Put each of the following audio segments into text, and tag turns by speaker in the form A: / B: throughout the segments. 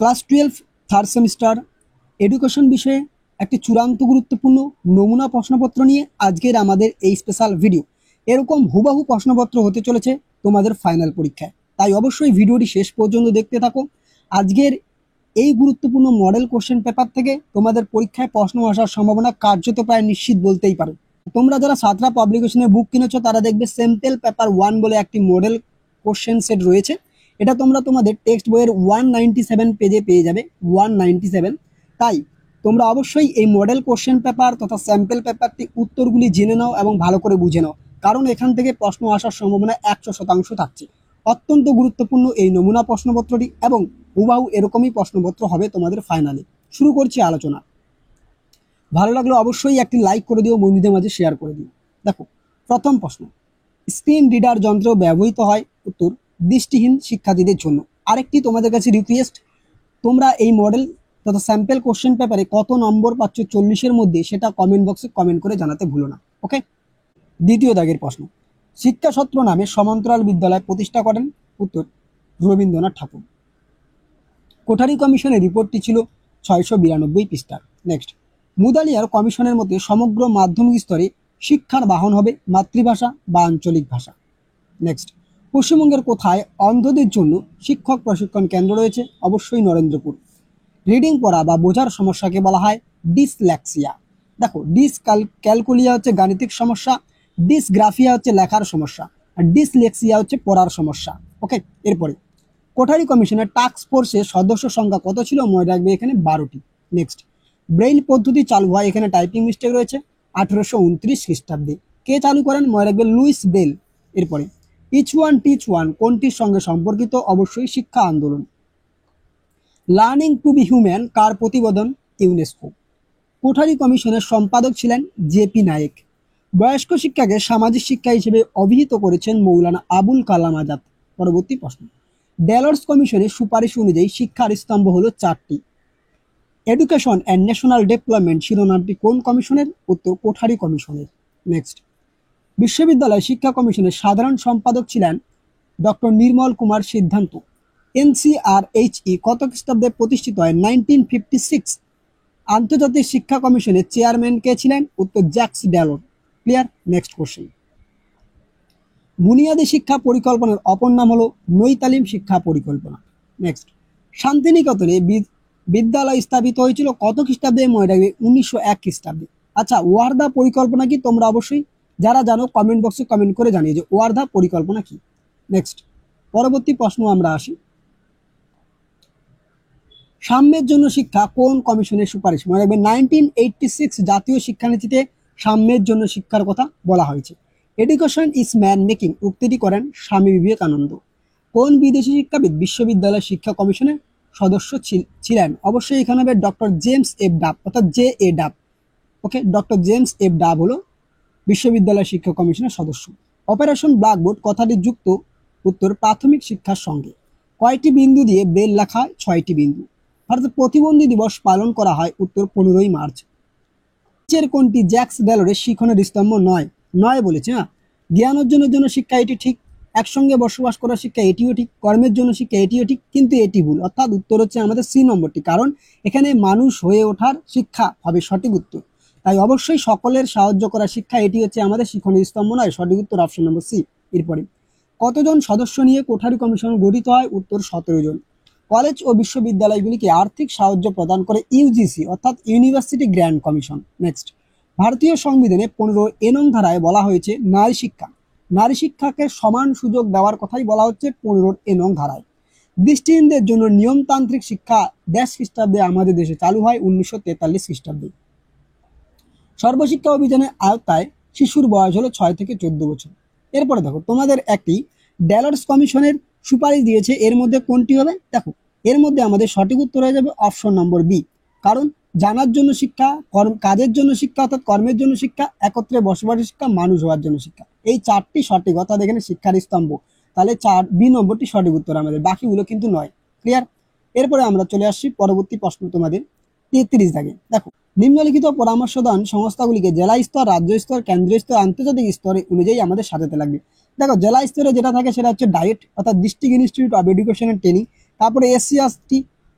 A: Class 12 third semester education বিষয়ে একটি চূড়ান্ত গুরুত্বপূর্ণ নমুনা প্রশ্নপত্র নিয়ে আজকের আমাদের এই স্পেশাল ভিডিও। এরকম হুবহু প্রশ্নপত্র হতে চলেছে তোমাদের ফাইনাল পরীক্ষায়, তাই অবশ্যই ভিডিওটি শেষ পর্যন্ত দেখতে থাকো। আজকের এই গুরুত্বপূর্ণ মডেল কোশ্চেন পেপার থেকে তোমাদের পরীক্ষায় প্রশ্ন আসার সম্ভাবনা কার্যত প্রায় নিশ্চিত বলতেই পারো। তোমরা যারা সাতরা পাবলিকেশনের বুক কিনেছো তারা দেখবে স্যাম্পল পেপার 1 বলে একটি মডেল কোশ্চেন সেট রয়েছে। এটা তোমরা তোমাদের টেক্সট বইয়ের 197 পেজে পেয়ে যাবে, 197। তাই তোমরা অবশ্যই এই মডেল কোশ্চেন পেপার তথা স্যাম্পল পেপারটি উত্তরগুলি জেনে নাও এবং ভালো করে বুঝে নাও, কারণ এখান থেকে প্রশ্ন আসার সম্ভাবনা 100% থাকছে। অত্যন্ত গুরুত্বপূর্ণ এই নমুনা প্রশ্নপত্রটি এবং হুবাহু এরকমই প্রশ্নপত্র হবে তোমাদের ফাইনালে। শুরু করছি আলোচনা। ভালো লাগলে অবশ্যই একটি লাইক করে দিও, বন্ধুদের মাঝে শেয়ার করে দিও। দেখো, প্রথম প্রশ্ন, স্ক্রিন রিডার যন্ত্র ব্যবহৃত হয় উত্তর দৃষ্টিহীন শিক্ষার্থীদের জন্য। আরেকটি তোমাদের কাছে রিকোয়েস্ট, তোমরা এই মডেল তথা স্যাম্পল কোশ্চেন পেপারে কত নম্বর পাচ্ছ 40-এর মধ্যে সেটা কমেন্ট বক্সে কমেন্ট করে জানাতে ভুলো না, ওকে। দ্বিতীয় দাগের প্রশ্ন, শিক্ষাসত্র নামে সমান্তরাল বিদ্যালয় প্রতিষ্ঠা করেন উত্তর রবীন্দ্রনাথ ঠাকুর। কোঠারি কমিশনের রিপোর্টটি ছিল 692 পৃষ্ঠার। নেক্সট, মুদালিয়ার কমিশনের মতে সমগ্র মাধ্যমিক স্তরে শিক্ষার বাহন হবে মাতৃভাষা বা আঞ্চলিক ভাষা। নেক্সট, পশ্চিমবঙ্গের কোথায় অন্ধদের জন্য শিক্ষক প্রশিক্ষণ কেন্দ্র রয়েছে? অবশ্যই নরেন্দ্রপুর। রিডিং পড়া বা বোঝার সমস্যাকে বলা হয় ডিসলেক্সিয়া। দেখো, ক্যালকুলিয়া হচ্ছে গাণিতিক সমস্যা, ডিসগ্রাফিয়া হচ্ছে লেখার সমস্যা, আর ডিসলেক্সিয়া হচ্ছে পড়ার সমস্যা, ওকে। এরপরে কোঠারি কমিশনের টাস্ক ফোর্সের সদস্য সংখ্যা কত ছিল? মনে রাখবে এখানে 12টি। নেক্সট, ব্রেইল পদ্ধতি চালু হয়, এখানে টাইপিং মিস্টেক রয়েছে, 1829 খ্রিস্টাব্দে। কে চালু করেন? মনে রাখবে লুইস বেল। এরপরে ইচ ওয়ান টিচ ওয়ান কোনটির সঙ্গে সম্পর্কিত? অবশ্যই শিক্ষা আন্দোলন। লার্নিং টু বি হিউম্যান কার প্রতিবেদন? ইউনেস্কো। কোঠারি কমিশনের সম্পাদক ছিলেন জেপি নায়েক। বয়স্ক শিক্ষাকে সামাজিক শিক্ষা হিসেবে অভিহিত করেছেন মৌলানা আবুল কালাম আজাদ। পরবর্তী প্রশ্ন, ডেলর্স কমিশনের সুপারিশ অনুযায়ী শিক্ষার স্তম্ভ হলো 4টি। এডুকেশন অ্যান্ড ন্যাশনাল ডেভেলপমেন্ট শিরোনামটি কোন কমিশনের? উত্তর কোঠারি কমিশনের। নেক্সট, বিশ্ববিদ্যালয় শিক্ষা কমিশনের সাধারণ সম্পাদক ছিলেন ডক্টর নির্মল কুমার সিদ্ধান্ত। এনসিআরএইচই কত খ্রিস্টাব্দে প্রতিষ্ঠিত হয়? 1956। আন্তর্জাতিক শিক্ষা কমিশনের চেয়ারম্যান কে ছিলেন? উত্তর জ্যাক্স ডেলর। ক্লিয়ার? নেক্সট কোশ্চেন, বুনিয়াদী শিক্ষা পরিকল্পনার অপর নাম হলো নৈতালিম শিক্ষা পরিকল্পনা। নেক্সট, শান্তিনিকেতনে বিদ্যালয় স্থাপিত হয়েছিল কত খ্রিস্টাব্দে? মনে রাখবে 1901 খ্রিস্টাব্দে। আচ্ছা, ওয়ার্ধা পরিকল্পনা কি? তোমরা অবশ্যই যারা জানো কমেন্ট বক্সে কমেন্ট করে জানিয়ে যে ওয়ার্ধা পরিকল্পনা কি। নেক্সট, পরবর্তী প্রশ্ন আমরা আসি। সাম্যের জন্য শিক্ষা কোন কমিশনের সুপারিশ? মনে রাখবে 1986 জাতীয় শিক্ষানীতিতে সাম্যের জন্য শিক্ষার কথা বলা হয়েছে। এডুকেশন ইজ ম্যান মেকিং উক্তিটি করেন স্বামী বিবেকানন্দ। কোন বিদেশি শিক্ষাবিদ বিশ্ববিদ্যালয় শিক্ষা কমিশনের সদস্য ছিলেন? অবশ্যই এখানে হবে ডক্টর জেমস এফ ডাব, অর্থাৎ JA ডাব, ওকে। ডক্টর জেমস এফ ডাব হলো বিশ্ববিদ্যালয় শিক্ষা কমিশনের সদস্য। অপারেশন ব্ল্যাকবোর্ড কথাটি যুক্ত উত্তর প্রাথমিক শিক্ষার সঙ্গে। কয়টি বিন্দু দিয়ে বেল লেখা? 6টি বিন্দু। ভারতের প্রতিবন্ধী দিবস পালন করা হয়? উত্তর 15ই মার্চ। নিচের কোনটি জ্যাক্স ডেলরের শিক্ষণের স্তম্ভ নয়? নয় বলেছে। হ্যাঁ, জ্ঞান অর্জনের জন্য শিক্ষা এটি ঠিক, একসঙ্গে বসবাস করার শিক্ষা এটিও ঠিক, কর্মের জন্য শিক্ষা এটিও ঠিক, কিন্তু এটি ভুল। অর্থাৎ উত্তর হচ্ছে আমাদের সি নম্বরটি, কারণ এখানে মানুষ হয়ে ওঠার শিক্ষা হবে সঠিক উত্তর। তাই অবশ্যই সকলের সাহায্য করার শিক্ষা এটি হচ্ছে আমাদের শিক্ষণীয় স্তম্ভ নয়, সঠিক উত্তর অপশন নম্বর সি। এরপরে কতজন সদস্য নিয়ে কোঠারি কমিশন গঠিত হয়? উত্তর 17 জন। কলেজ ও বিশ্ববিদ্যালয়গুলিকে আর্থিক সাহায্য প্রদান করে ইউজিসি অর্থাৎ ইউনিভার্সিটি গ্র্যান্ড কমিশন। নেক্সট, ভারতীয় সংবিধানে 15 নং ধারায় বলা হয়েছে নারী শিক্ষা। নারী শিক্ষাকে সমান সুযোগ দেওয়ার কথাই বলা হচ্ছে 15 নং ধারায়। দৃষ্টিহীনদের জন্য নিয়মতান্ত্রিক শিক্ষা দেশ খ্রিস্টাব্দে আমাদের দেশে চালু হয় 1943 খ্রিস্টাব্দে। সর্বশিক্ষা অভিযানের আওতায় শিশুর বয়স হলো 6 থেকে 14 বছর। এরপরে দেখো, তোমাদের একটি ডেলর্স কমিশনের সুপারিশ দিয়েছে, এর মধ্যে কোনটি হবে? দেখো, এর মধ্যে আমাদের সঠিক উত্তর হয়ে যাবে অপশন নম্বর বি, কারণ জানার জন্য শিক্ষা, কাজের জন্য শিক্ষা অর্থাৎ কর্মের জন্য শিক্ষা, একত্রে বসবাসের শিক্ষা, মানুষ হওয়ার জন্য শিক্ষা, এই 4টি সঠিক, অর্থাৎ এখানে শিক্ষার স্তম্ভ। তাহলে 4 বি নম্বরটি সঠিক উত্তর আমাদের, বাকিগুলো কিন্তু নয়। ক্লিয়ার? এরপরে আমরা চলে আসছি পরবর্তী প্রশ্ন তোমাদের 33 দাগে। দেখো, নিম্নলিখিত পরামর্শদান সংস্থাগুলিকে জেলা স্তর, রাজ্য স্তর, কেন্দ্রীয় স্তর, আন্তর্জাতিক স্তরে অনুযায়ী আমাদের সাজাতে লাগবে। দেখো, জেলা স্তরে যেটা থাকে সেটা হচ্ছে ডায়েট অর্থাৎ district institute of education and training. তারপরে SC/ST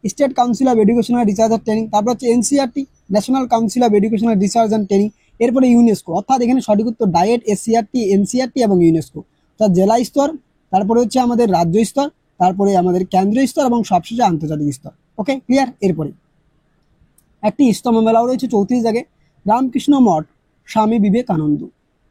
A: state council of educational research and training, তারপর হচ্ছে NCERT national council of educational research and training, এরপরে ইউনেস্কো, অর্থাৎ এখানে সঠিক উত্তর ডায়েট, এসসিআরটি, এনসিইআরটি এবং ইউনেস্কো। অর্থাৎ জেলা স্তর, তারপরে হচ্ছে আমাদের রাজ্য স্তর, তারপরে আমাদের কেন্দ্রীয় স্তর এবং সবশেষে আন্তর্জাতিক স্তর। ওকে, ক্লিয়ার। এরপরে একটি ইস্তমা মেলাও রয়েছে 34 জায়গায়। রামকৃষ্ণ মঠ, স্বামী বিবেকানন্দ।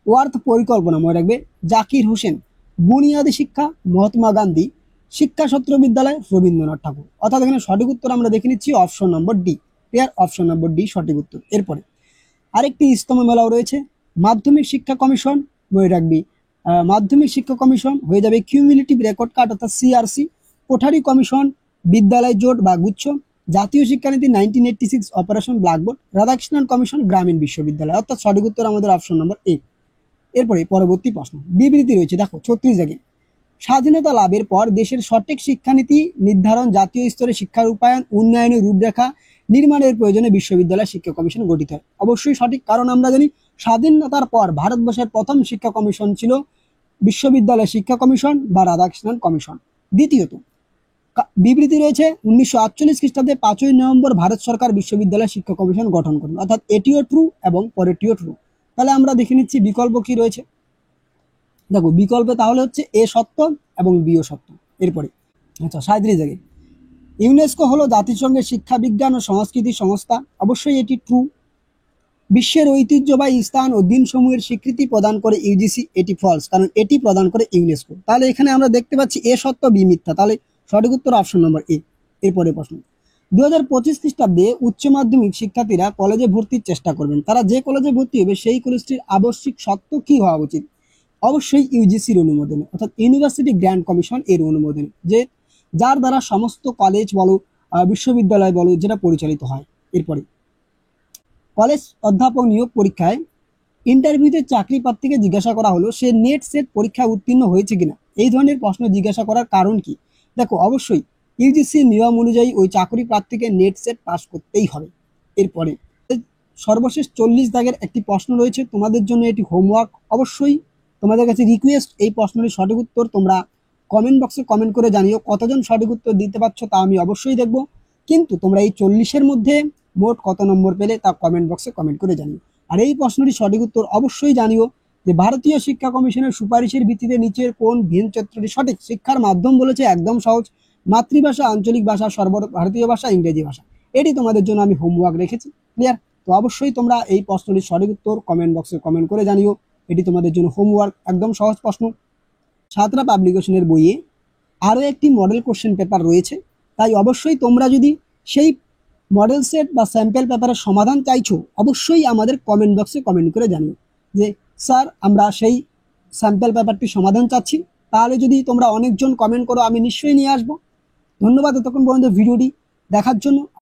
A: ওয়ার্থ পরিকল্পনা, মনে রাখবে জাকির হোসেন। বুনিয়াদী শিক্ষা, মহাত্মা গান্ধী। শিক্ষা সত্র বিদ্যালয়, রবীন্দ্রনাথ ঠাকুর। অর্থাৎ এখানে সঠিক উত্তর আমরা দেখে নিচ্ছি option number D. Clear, option number D সঠিক উত্তর। এরপরে আরেকটি ইস্তমা মেলাও রয়েছে মাধ্যমিক শিক্ষা কমিশন, মনে রাখবি মাধ্যমিক শিক্ষা কমিশন হয়ে যাবে কিউমুলেটিভ রেকর্ড কার্ড অর্থাৎ সিআরসি। কোঠারি কমিশন, বিদ্যালয় জোট বা গুচ্ছ। জাতীয় শিক্ষানীতি 1986, অপারেশন ব্ল্যাকবোর্ড। রাধাকৃষ্ণন কমিশন, গ্রামীণ বিশ্ববিদ্যালয়। অর্থাৎ সঠিক উত্তর আমাদের অপশন নম্বর এ। এরপরে পরবর্তী প্রশ্ন, বিবৃতি রয়েছে দেখো 36 জায়গায়। স্বাধীনতা লাভের পর দেশের সঠিক শিক্ষানীতি নির্ধারণ, জাতীয় স্তরে শিক্ষার রূপায়ণ, উন্নয়নের রূপরেখা নির্মাণের প্রয়োজনে বিশ্ববিদ্যালয় শিক্ষা কমিশন গঠিত হয়। অবশ্যই সঠিক, কারণ আমরা জানি স্বাধীনতার পর ভারতবর্ষের প্রথম শিক্ষা কমিশন ছিল বিশ্ববিদ্যালয় শিক্ষা কমিশন বা রাধাকৃষ্ণন কমিশন। দ্বিতীয়ত বিবৃতি রয়েছে 1948 খ্রিস্টাব্দে 5ই নভেম্বর ভারত সরকার বিশ্ববিদ্যালয় শিক্ষা কমিশন গঠন করেন, অর্থাৎ এটিও ট্রু এবং পরেরটিও ট্রু। তাহলে আমরা দেখে নিচ্ছি বিকল্প কি রয়েছে। দেখো বিকল্পে তাহলে হচ্ছে এ সত্য এবং বিও সত্য। এরপরে আচ্ছা 37 জায়গায়। ইউনেস্কো হলো জাতিসংঘের শিক্ষা বিজ্ঞান ও সংস্কৃতি সংস্থা। অবশ্যই এটি ট্রু। বিশ্বের ঐতিহ্যবাহী স্থান ও দিনসমূহের স্বীকৃতি প্রদান করে ইউজিসি, এটি ফলস, কারণ এটি প্রদান করে ইউনেস্কো। তাহলে এখানে আমরা দেখতে পাচ্ছি এ সত্য বি মিথ্যা, তাহলে সঠিক উত্তর অপশন নম্বর এ। এরপরে প্রশ্ন, 2025 খ্রিস্টাব্দে উচ্চ মাধ্যমিক শিক্ষার্থীরা কলেজে ভর্তির চেষ্টা করবেন, তারা যে কলেজে ভর্তি হবে সেই কলেজটির আবশ্যিক সত্য কি হওয়া উচিত? অবশ্যই ইউজিসির অনুমোদনে, অর্থাৎ ইউনিভার্সিটি গ্র্যান্ট কমিশন এর অনুমোদনে, যে যার দ্বারা সমস্ত কলেজ বলো বিশ্ববিদ্যালয় বলো যেটা পরিচালিত হয়। এরপরে কলেজ অধ্যাপক নিয়োগ পরীক্ষায় ইন্টারভিউতে চাকরি প্রার্থীকে জিজ্ঞাসা করা হলো সে নেট সেট পরীক্ষা উত্তীর্ণ হয়েছে কিনা। এই ধরনের প্রশ্ন জিজ্ঞাসা করার কারণ কি? দেখো অবশ্যই ইউজিসির নিয়ম অনুযায়ী ওই চাকরি প্রার্থীকে নেট সেট পাস করতেই হবে। এরপরে সর্বশেষ 40 দাগের একটি প্রশ্ন রয়েছে তোমাদের জন্য, এটি হোমওয়ার্ক। অবশ্যই তোমাদের কাছে রিকোয়েস্ট, এই প্রশ্নটির সঠিক উত্তর তোমরা কমেন্ট বক্সে কমেন্ট করে জানিও। কতজন সঠিক উত্তর দিতে পারছো তা আমি অবশ্যই দেখব, কিন্তু তোমরা এই 40-এর মধ্যে মোট কত নম্বর পেলে তা কমেন্ট বক্সে কমেন্ট করে জানিও। আর এই প্রশ্নটির সঠিক উত্তর অবশ্যই জানিও যে ভারতীয় শিক্ষা কমিশনের সুপারিশের ভিত্তিতে নিচের কোন ভিন্নচিত্রটি সঠিক? শিক্ষার মাধ্যম বলেছে একদম সহজ, মাতৃভাষা, আঞ্চলিক ভাষা, সর্বভারতীয় ভাষা, ইংরেজি ভাষা। এটি তোমাদের জন্য আমি হোমওয়ার্ক রেখেছি। ক্লিয়ার? তো অবশ্যই তোমরা এই প্রশ্নটির সঠিক উত্তর কমেন্ট বক্সে কমেন্ট করে জানিও। এটি তোমাদের জন্য হোমওয়ার্ক, একদম সহজ প্রশ্ন। সাঁতরা পাবলিকেশনের বইয়ে আরও একটি মডেল কোশ্চেন পেপার রয়েছে, তাই অবশ্যই তোমরা যদি সেই মডেল সেট বা স্যাম্পল পেপারের সমাধান চাইছো অবশ্যই আমাদের কমেন্ট বক্সে কমেন্ট করে জানিও যে স্যার আমরা সেই স্যাম্পল পেপারটির সমাধান চাচ্ছি। তাহলে যদি তোমরা অনেকজন কমেন্ট করো আমি নিশ্চয়ই নিয়ে আসবো। ধন্যবাদ এতক্ষণ পর্যন্ত ভিডিওটি দেখার জন্য।